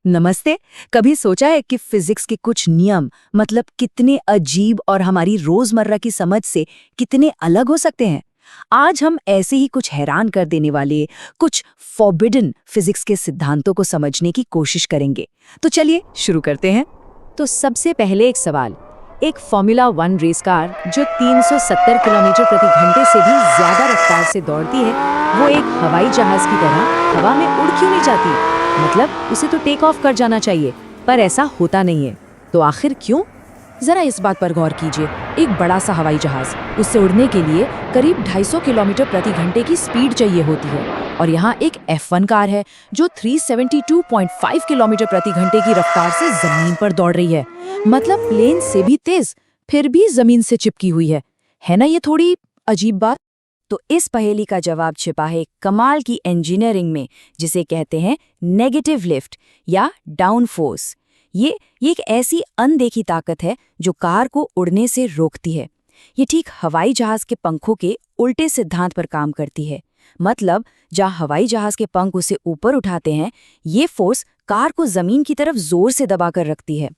नमस्ते। कभी सोचा है कि फिजिक्स के कुछ नियम मतलब कितने अजीब और हमारी रोजमर्रा की समझ से कितने अलग हो सकते हैं। आज हम ऐसे ही कुछ हैरान कर देने वाले कुछ फॉरबिडन फिजिक्स के सिद्धांतों को समझने की कोशिश करेंगे। तो चलिए शुरू करते हैं। तो सबसे पहले एक सवाल, एक फॉर्मूला 1 रेस कार जो 370 किलोमीटर प्रति घंटे से भी ज्यादा रफ्तार से दौड़ती है, वो एक हवाई जहाज की तरह हवा में उड़ क्यों नहीं जाती? मतलब उसे तो टेक ऑफ कर जाना चाहिए, पर ऐसा होता नहीं है। तो आखिर क्यों? जरा इस बात पर गौर कीजिए। एक बड़ा सा हवाई जहाज, उससे उड़ने के लिए करीब 250 किलोमीटर प्रति घंटे की स्पीड चाहिए होती है, और यहाँ एक F1 कार है जो 372.5 किलोमीटर प्रति घंटे की रफ्तार से जमीन पर दौड़ रही है। मतलब प्लेन से भी तेज, फिर भी जमीन से चिपकी हुई है ना ये थोड़ी अजीब बात? तो इस पहेली का जवाब छिपा है कमाल की इंजीनियरिंग में, जिसे कहते हैं नेगेटिव लिफ्ट या डाउन फोर्स। ये एक ऐसी अनदेखी ताकत है जो कार को उड़ने से रोकती है। ये ठीक हवाई जहाज के पंखों के उल्टे सिद्धांत पर काम करती है। मतलब जहाँ हवाई जहाज के पंख उसे ऊपर उठाते हैं, ये फोर्स कार को जमीन की तरफ जोर से दबाकर रखती है।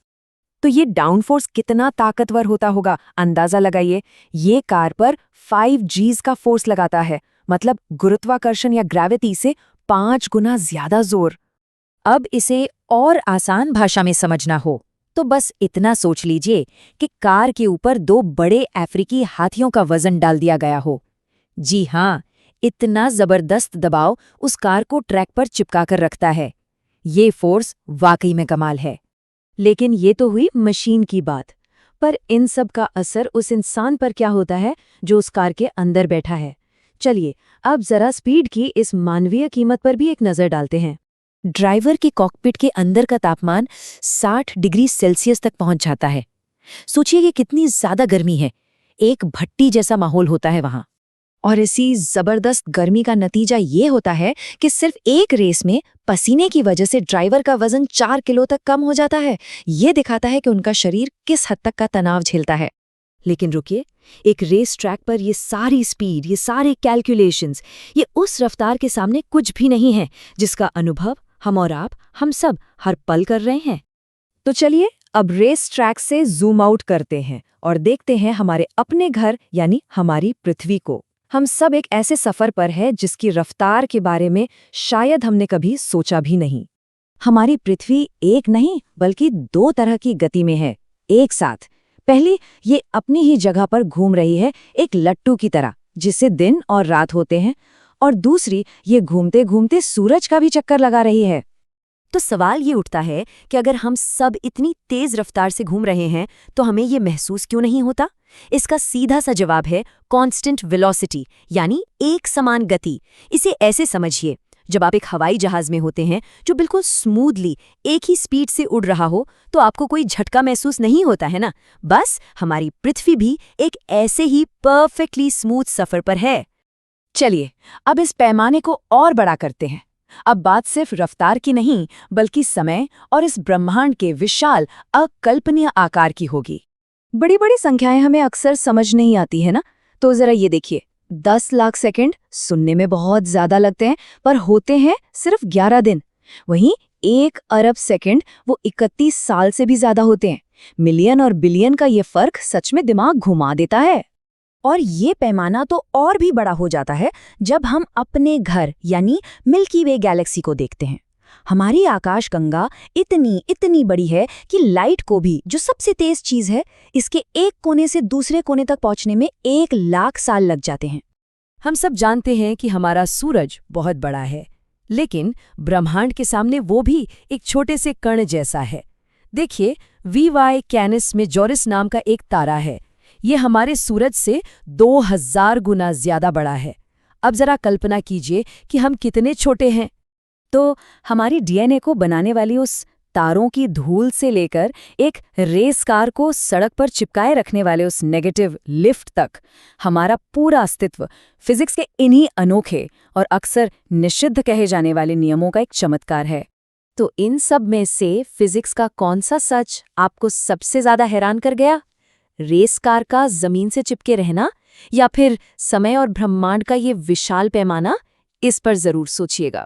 तो ये डाउन फोर्स कितना ताकतवर होता होगा, अंदाजा लगाइए। ये कार पर 5 Gs का फोर्स लगाता है, मतलब गुरुत्वाकर्षण या ग्रेविटी से 5 गुना ज्यादा जोर। अब इसे और आसान भाषा में समझना हो तो बस इतना सोच लीजिए कि कार के ऊपर 2 बड़े अफ्रीकी हाथियों का वजन डाल दिया गया हो। जी हाँ, इतना जबरदस्त दबाव उस कार को ट्रैक पर चिपकाकर रखता है। ये फोर्स वाकई में कमाल है। लेकिन ये तो हुई मशीन की बात, पर इन सब का असर उस इंसान पर क्या होता है जो उस कार के अंदर बैठा है। चलिए अब जरा स्पीड की इस मानवीय कीमत पर भी एक नजर डालते हैं। ड्राइवर के कॉकपिट के अंदर का तापमान 60 डिग्री सेल्सियस तक पहुंच जाता है। सोचिए कि कितनी ज्यादा गर्मी है, एक भट्टी जैसा माहौल होता है वहां। और इसी जबरदस्त गर्मी का नतीजा ये होता है कि सिर्फ एक रेस में पसीने की वजह से ड्राइवर का वजन 4 किलो तक कम हो जाता है। ये दिखाता है कि उनका शरीर किस हद तक का तनाव झेलता है। लेकिन रुकिए, एक रेस ट्रैक पर ये सारी स्पीड, ये सारे कैलकुलेशंस, ये उस रफ्तार के सामने कुछ भी नहीं है जिसका अनुभव हम और आप, हम सब हर पल कर रहे हैं। तो चलिए अब रेस ट्रैक से जूम आउट करते हैं और देखते हैं हमारे अपने घर यानी हमारी पृथ्वी को। हम सब एक ऐसे सफर पर है जिसकी रफ्तार के बारे में शायद हमने कभी सोचा भी नहीं। हमारी पृथ्वी एक नहीं बल्कि 2 तरह की गति में है एक साथ। पहली, ये अपनी ही जगह पर घूम रही है एक लट्टू की तरह, जिससे दिन और रात होते हैं, और दूसरी, ये घूमते घूमते सूरज का भी चक्कर लगा रही है। तो सवाल ये उठता है कि अगर हम सब इतनी तेज रफ्तार से घूम रहे हैं तो हमें ये महसूस क्यों नहीं होता? इसका सीधा सा जवाब है कांस्टेंट वेलोसिटी, यानी एक समान गति। इसे ऐसे समझिए, जब आप एक हवाई जहाज में होते हैं जो बिल्कुल स्मूथली एक ही स्पीड से उड़ रहा हो तो आपको कोई झटका महसूस नहीं होता है ना। बस हमारी पृथ्वी भी एक ऐसे ही परफेक्टली स्मूथ सफर पर है। चलिए अब इस पैमाने को और बड़ा करते हैं। अब बात सिर्फ रफ्तार की नहीं बल्कि समय और इस ब्रह्मांड के विशाल अकल्पनीय आकार की होगी। बड़ी बड़ी संख्याएं हमें अक्सर समझ नहीं आती है ना। तो जरा ये देखिए, 10 लाख सेकंड सुनने में बहुत ज्यादा लगते हैं, पर होते हैं सिर्फ 11 दिन। वहीं 1 अरब सेकंड वो 31 साल से भी ज्यादा होते हैं। मिलियन और बिलियन का ये फर्क सच में दिमाग घुमा देता है। और ये पैमाना तो और भी बड़ा हो जाता है जब हम अपने घर यानी मिल्की वे गैलेक्सी को देखते हैं। हमारी आकाशगंगा इतनी बड़ी है कि लाइट को भी, जो सबसे तेज चीज है, इसके एक कोने से दूसरे कोने तक पहुंचने में 1 लाख साल लग जाते हैं। हम सब जानते हैं कि हमारा सूरज बहुत बड़ा है, लेकिन ब्रह्मांड के सामने वो भी एक छोटे से कण जैसा है। देखिए, VY कैनिस मेजॉरिस नाम का एक तारा है। ये हमारे सूरज से 2000 गुना ज्यादा बड़ा है। अब जरा कल्पना कीजिए कि हम कितने छोटे हैं। तो हमारी DNA को बनाने वाली उस तारों की धूल से लेकर एक रेस कार को सड़क पर चिपकाए रखने वाले उस नेगेटिव लिफ्ट तक, हमारा पूरा अस्तित्व फिजिक्स के इन्हीं अनोखे और अक्सर निषिद्ध कहे जाने वाले नियमों का एक चमत्कार है। तो इन सब में से फिजिक्स का कौन सा सच आपको सबसे ज्यादा हैरान कर गया? रेस कार का जमीन से चिपके रहना, या फिर समय और ब्रह्मांड का ये विशाल पैमाना? इस पर जरूर सोचिएगा।